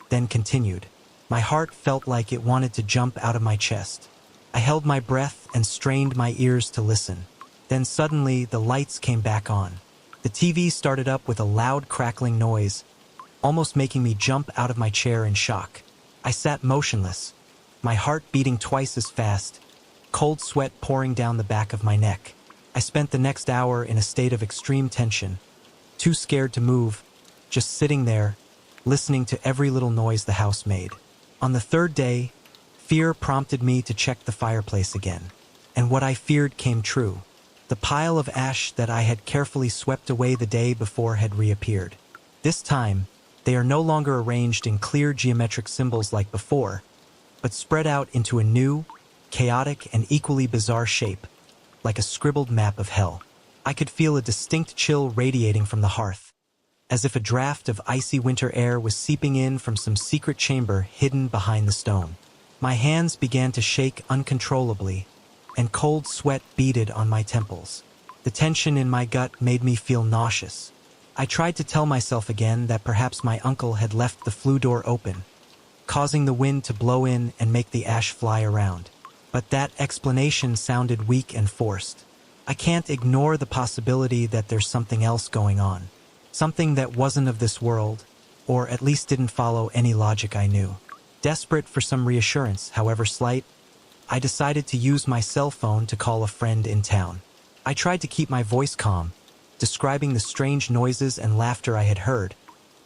then continued. My heart felt like it wanted to jump out of my chest. I held my breath and strained my ears to listen. Then suddenly, the lights came back on. The TV started up with a loud crackling noise, almost making me jump out of my chair in shock. I sat motionless, my heart beating twice as fast, cold sweat pouring down the back of my neck. I spent the next hour in a state of extreme tension, too scared to move, just sitting there, listening to every little noise the house made. On the third day, fear prompted me to check the fireplace again. And what I feared came true. The pile of ash that I had carefully swept away the day before had reappeared. This time, they are no longer arranged in clear geometric symbols like before, but spread out into a new, chaotic and equally bizarre shape, like a scribbled map of hell. I could feel a distinct chill radiating from the hearth, as if a draft of icy winter air was seeping in from some secret chamber hidden behind the stone. My hands began to shake uncontrollably, and cold sweat beaded on my temples. The tension in my gut made me feel nauseous. I tried to tell myself again that perhaps my uncle had left the flue door open, causing the wind to blow in and make the ash fly around. But that explanation sounded weak and forced. I can't ignore the possibility that there's something else going on. Something that wasn't of this world, or at least didn't follow any logic I knew. Desperate for some reassurance, however slight, I decided to use my cell phone to call a friend in town. I tried to keep my voice calm, describing the strange noises and laughter I had heard,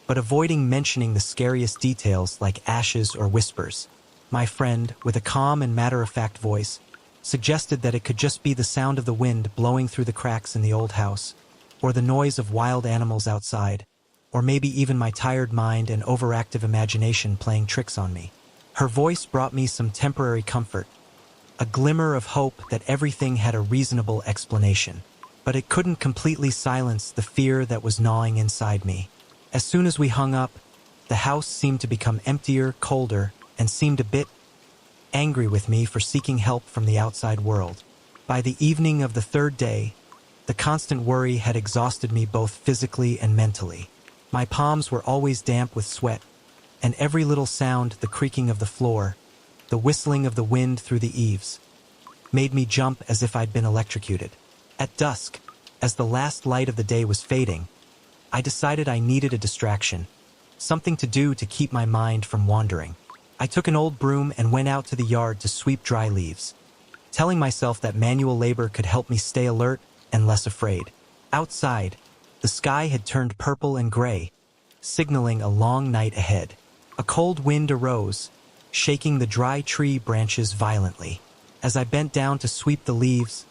but avoiding mentioning the scariest details like ashes or whispers. My friend, with a calm and matter-of-fact voice, suggested that it could just be the sound of the wind blowing through the cracks in the old house, or the noise of wild animals outside, or maybe even my tired mind and overactive imagination playing tricks on me. Her voice brought me some temporary comfort, a glimmer of hope that everything had a reasonable explanation. But it couldn't completely silence the fear that was gnawing inside me. As soon as we hung up, the house seemed to become emptier, colder, and seemed a bit angry with me for seeking help from the outside world. By the evening of the third day, the constant worry had exhausted me both physically and mentally. My palms were always damp with sweat, and every little sound, the creaking of the floor, the whistling of the wind through the eaves, made me jump as if I'd been electrocuted. At dusk, as the last light of the day was fading, I decided I needed a distraction, something to do to keep my mind from wandering. I took an old broom and went out to the yard to sweep dry leaves, telling myself that manual labor could help me stay alert and less afraid. Outside, the sky had turned purple and gray, signaling a long night ahead. A cold wind arose, shaking the dry tree branches violently. As I bent down to sweep the leaves,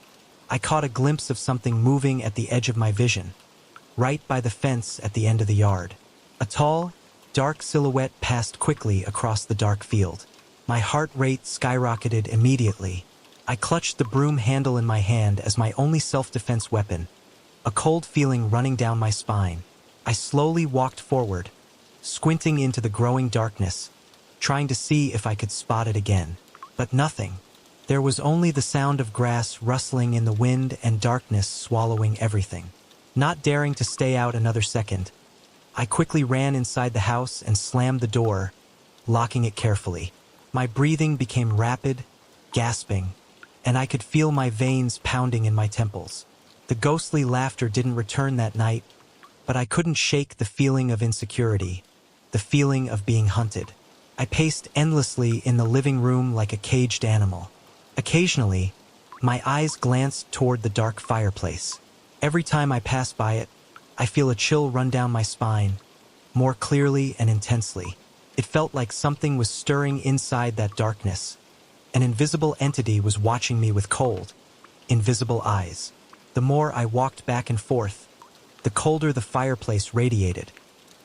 I caught a glimpse of something moving at the edge of my vision, right by the fence at the end of the yard. A tall, dark silhouette passed quickly across the dark field. My heart rate skyrocketed immediately. I clutched the broom handle in my hand as my only self-defense weapon, a cold feeling running down my spine. I slowly walked forward, squinting into the growing darkness, trying to see if I could spot it again. But nothing. There was only the sound of grass rustling in the wind and darkness swallowing everything. Not daring to stay out another second, I quickly ran inside the house and slammed the door, locking it carefully. My breathing became rapid, gasping, and I could feel my veins pounding in my temples. The ghostly laughter didn't return that night, but I couldn't shake the feeling of insecurity, the feeling of being hunted. I paced endlessly in the living room like a caged animal. Occasionally, my eyes glanced toward the dark fireplace. Every time I pass by it, I feel a chill run down my spine, more clearly and intensely. It felt like something was stirring inside that darkness. An invisible entity was watching me with cold, invisible eyes. The more I walked back and forth, the colder the fireplace radiated,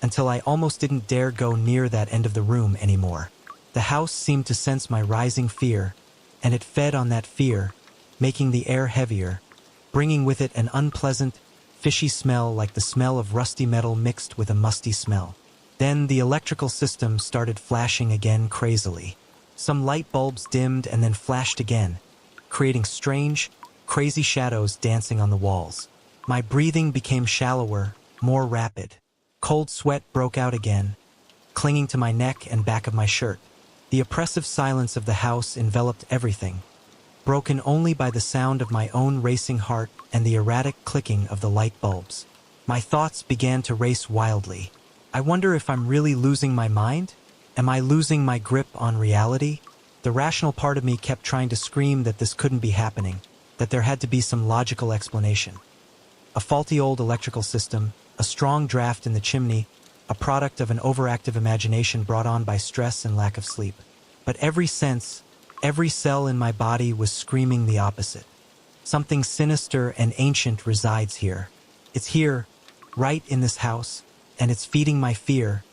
until I almost didn't dare go near that end of the room anymore. The house seemed to sense my rising fear, and it fed on that fear, making the air heavier, bringing with it an unpleasant, fishy smell like the smell of rusty metal mixed with a musty smell. Then the electrical system started flashing again crazily. Some light bulbs dimmed and then flashed again, creating strange, crazy shadows dancing on the walls. My breathing became shallower, more rapid. Cold sweat broke out again, clinging to my neck and back of my shirt. The oppressive silence of the house enveloped everything, broken only by the sound of my own racing heart and the erratic clicking of the light bulbs. My thoughts began to race wildly. I wonder if I'm really losing my mind? Am I losing my grip on reality? The rational part of me kept trying to scream that this couldn't be happening, that there had to be some logical explanation. A faulty old electrical system, a strong draft in the chimney, a product of an overactive imagination brought on by stress and lack of sleep. But every sense, every cell in my body was screaming the opposite. Something sinister and ancient resides here. It's here, right in this house, and it's feeding my fear,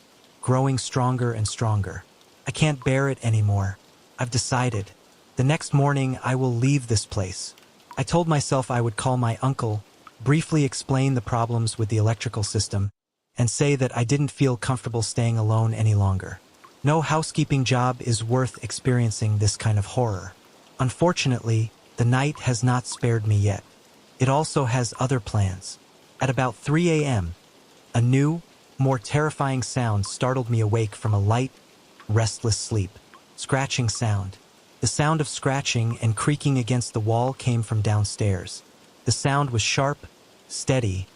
growing stronger and stronger. I can't bear it anymore. I've decided. The next morning, I will leave this place. I told myself I would call my uncle, briefly explain the problems with the electrical system, and say that I didn't feel comfortable staying alone any longer. No housekeeping job is worth experiencing this kind of horror. Unfortunately, the night has not spared me yet. It also has other plans. At about 3 a.m., a new, more terrifying sound startled me awake from a light, restless sleep. Scratching sound. The sound of scratching and creaking against the wall came from downstairs. The sound was sharp, steady,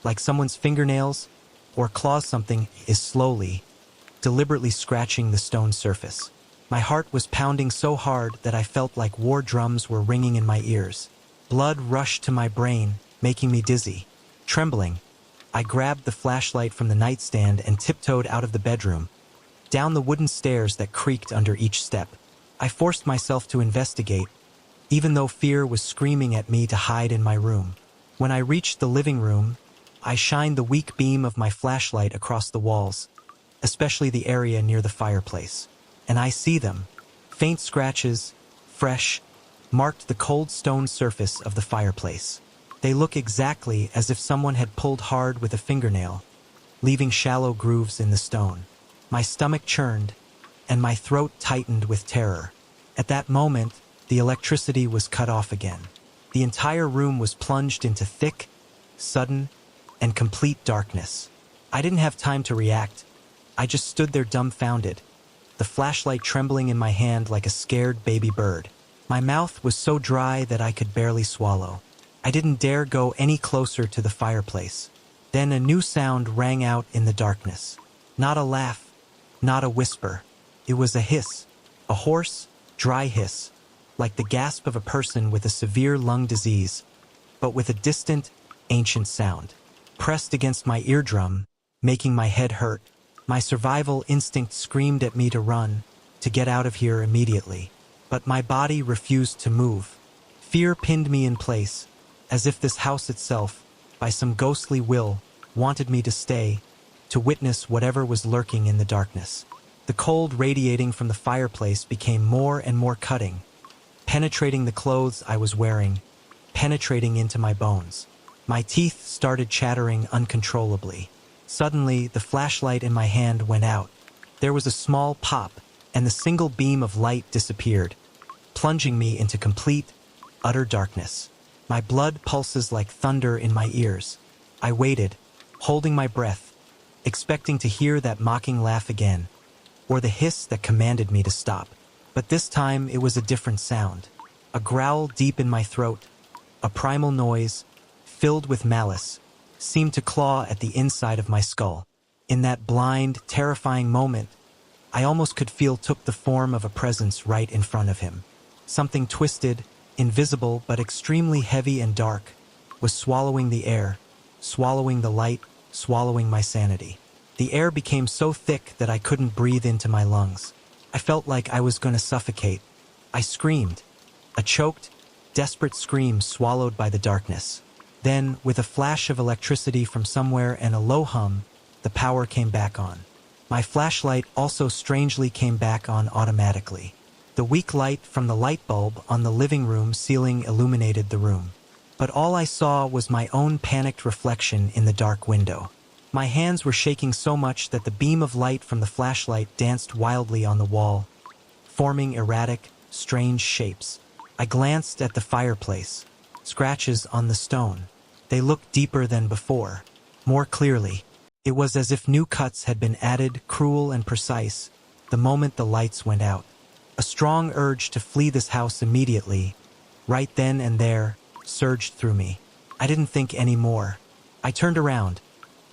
like someone's fingernails or claws something is slowly, deliberately scratching the stone surface. My heart was pounding so hard that I felt like war drums were ringing in my ears. Blood rushed to my brain, making me dizzy. Trembling, I grabbed the flashlight from the nightstand and tiptoed out of the bedroom, down the wooden stairs that creaked under each step. I forced myself to investigate, even though fear was screaming at me to hide in my room. When I reached the living room, I shined the weak beam of my flashlight across the walls, especially the area near the fireplace. And I see them. Faint scratches, fresh, marked the cold stone surface of the fireplace. They look exactly as if someone had pulled hard with a fingernail, leaving shallow grooves in the stone. My stomach churned, and my throat tightened with terror. At that moment, the electricity was cut off again. The entire room was plunged into thick, sudden, and complete darkness. I didn't have time to react. I just stood there dumbfounded, the flashlight trembling in my hand like a scared baby bird. My mouth was so dry that I could barely swallow. I didn't dare go any closer to the fireplace. Then a new sound rang out in the darkness. Not a laugh, not a whisper. It was a hiss, a hoarse, dry hiss, like the gasp of a person with a severe lung disease, but with a distant, ancient sound. Pressed against my eardrum, making my head hurt. My survival instinct screamed at me to run, to get out of here immediately. But my body refused to move. Fear pinned me in place, as if this house itself, by some ghostly will, wanted me to stay, to witness whatever was lurking in the darkness. The cold radiating from the fireplace became more and more cutting, penetrating the clothes I was wearing, penetrating into my bones. My teeth started chattering uncontrollably. Suddenly, the flashlight in my hand went out. There was a small pop, and the single beam of light disappeared, plunging me into complete, utter darkness. My blood pulses like thunder in my ears. I waited, holding my breath, expecting to hear that mocking laugh again. or the hiss that commanded me to stop. But this time it was a different sound. A growl deep in my throat, a primal noise, filled with malice, seemed to claw at the inside of my skull. In that blind, terrifying moment, I almost could feel took the form of a presence right in front of him. Something twisted, invisible but extremely heavy and dark, was swallowing the air, swallowing the light, swallowing my sanity. The air became so thick that I couldn't breathe into my lungs. I felt like I was going to suffocate. I screamed, a choked, desperate scream swallowed by the darkness. Then, with a flash of electricity from somewhere and a low hum, the power came back on. My flashlight also strangely came back on automatically. The weak light from the light bulb on the living room ceiling illuminated the room. But all I saw was my own panicked reflection in the dark window. My hands were shaking so much that the beam of light from the flashlight danced wildly on the wall, forming erratic, strange shapes. I glanced at the fireplace. Scratches on the stone. They looked deeper than before, more clearly. It was as if new cuts had been added, cruel and precise, the moment the lights went out. A strong urge to flee this house immediately, right then and there, surged through me. I didn't think any more. I turned around,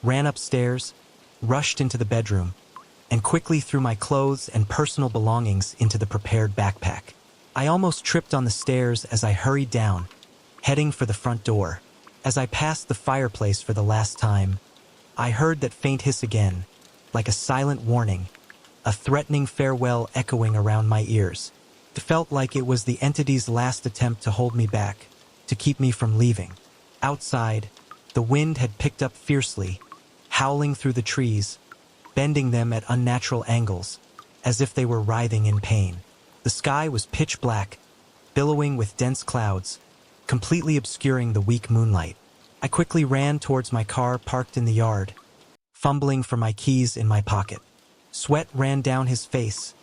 ran upstairs, rushed into the bedroom, and quickly threw my clothes and personal belongings into the prepared backpack. I almost tripped on the stairs as I hurried down, heading for the front door. As I passed the fireplace for the last time, I heard that faint hiss again, like a silent warning, a threatening farewell echoing around my ears. It felt like it was the entity's last attempt to hold me back, to keep me from leaving. Outside, the wind had picked up fiercely, howling through the trees, bending them at unnatural angles, as if they were writhing in pain. The sky was pitch black, billowing with dense clouds, completely obscuring the weak moonlight. I quickly ran towards my car parked in the yard, fumbling for my keys in my pocket. Sweat ran down his face,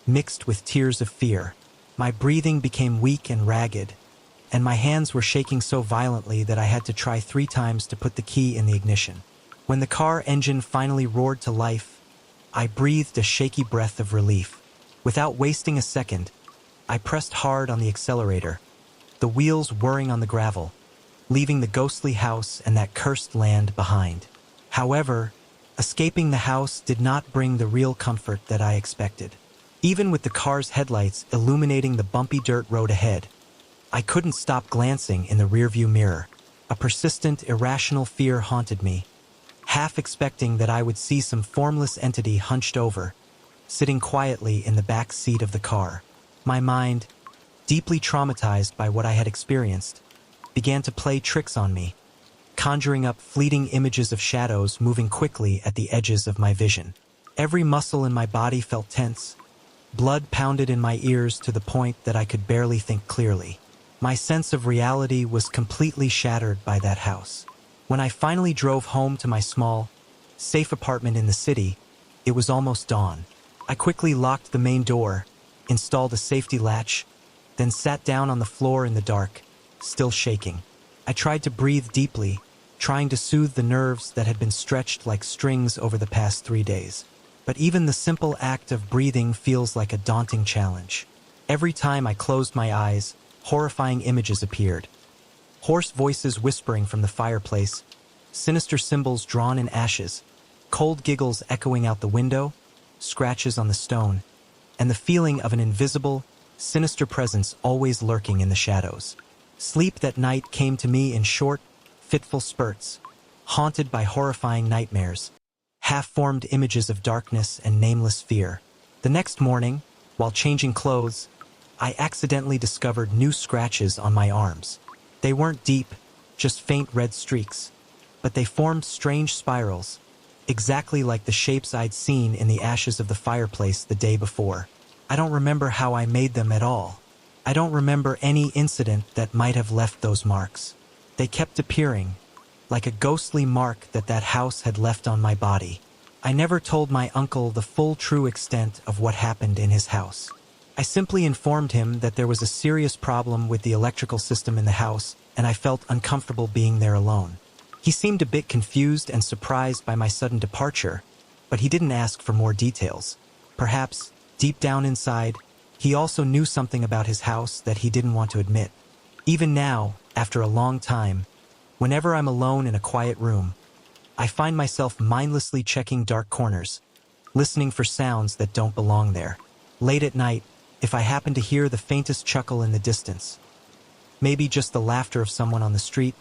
mixed with tears of fear. My breathing became weak and ragged, and my hands were shaking so violently that I had to try 3 times to put the key in the ignition. When the car engine finally roared to life, I breathed a shaky breath of relief. Without wasting a second, I pressed hard on the accelerator, the wheels whirring on the gravel, leaving the ghostly house and that cursed land behind. However, escaping the house did not bring the real comfort that I expected. Even with the car's headlights illuminating the bumpy dirt road ahead, I couldn't stop glancing in the rearview mirror. A persistent, irrational fear haunted me, half expecting that I would see some formless entity hunched over, sitting quietly in the back seat of the car. My mind, deeply traumatized by what I had experienced, began to play tricks on me, conjuring up fleeting images of shadows moving quickly at the edges of my vision. Every muscle in my body felt tense. Blood pounded in my ears to the point that I could barely think clearly. My sense of reality was completely shattered by that house. When I finally drove home to my small, safe apartment in the city, it was almost dawn. I quickly locked the main door, installed a safety latch, then sat down on the floor in the dark, still shaking. I tried to breathe deeply, trying to soothe the nerves that had been stretched like strings over the past 3 days. But even the simple act of breathing feels like a daunting challenge. Every time I closed my eyes, horrifying images appeared. Hoarse voices whispering from the fireplace, sinister symbols drawn in ashes, cold giggles echoing out the window, scratches on the stone, and the feeling of an invisible, sinister presence always lurking in the shadows. Sleep that night came to me in short, fitful spurts, haunted by horrifying nightmares, half-formed images of darkness and nameless fear. The next morning, while changing clothes, I accidentally discovered new scratches on my arms. They weren't deep, just faint red streaks, but they formed strange spirals, exactly like the shapes I'd seen in the ashes of the fireplace the day before. I don't remember how I made them at all. I don't remember any incident that might have left those marks. They kept appearing, like a ghostly mark that house had left on my body. I never told my uncle the full true extent of what happened in his house. I simply informed him that there was a serious problem with the electrical system in the house, and I felt uncomfortable being there alone. He seemed a bit confused and surprised by my sudden departure, but he didn't ask for more details. Perhaps, deep down inside, he also knew something about his house that he didn't want to admit. Even now, after a long time, whenever I'm alone in a quiet room, I find myself mindlessly checking dark corners, listening for sounds that don't belong there. Late at night, if I happen to hear the faintest chuckle in the distance, maybe just the laughter of someone on the street,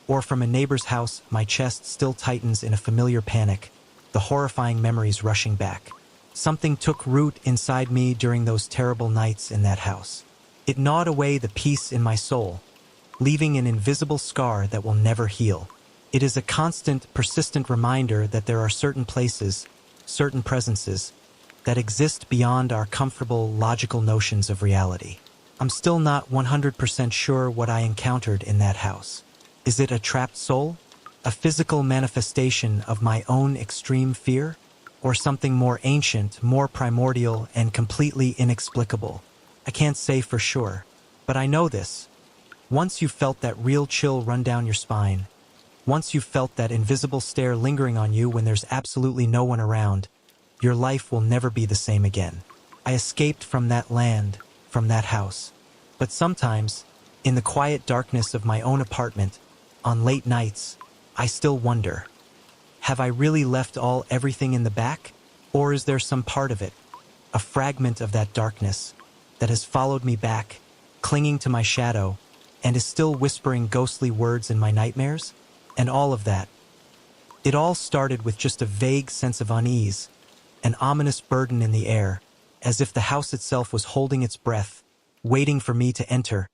or from a neighbor's house, my chest still tightens in a familiar panic, the horrifying memories rushing back. Something took root inside me during those terrible nights in that house. It gnawed away the peace in my soul, leaving an invisible scar that will never heal. It is a constant, persistent reminder that there are certain places, certain presences, that exist beyond our comfortable, logical notions of reality. I'm still not 100% sure what I encountered in that house. Is it a trapped soul? A physical manifestation of my own extreme fear? Or something more ancient, more primordial, and completely inexplicable? I can't say for sure, but I know this. Once you've felt that real chill run down your spine, once you've felt that invisible stare lingering on you when there's absolutely no one around, your life will never be the same again. I escaped from that land, from that house. But sometimes, in the quiet darkness of my own apartment, on late nights, I still wonder, have I really left everything in the back? Or is there some part of it, a fragment of that darkness, that has followed me back, clinging to my shadow, and is still whispering ghostly words in my nightmares? And all of that. It all started with just a vague sense of unease, an ominous burden in the air, as if the house itself was holding its breath, waiting for me to enter,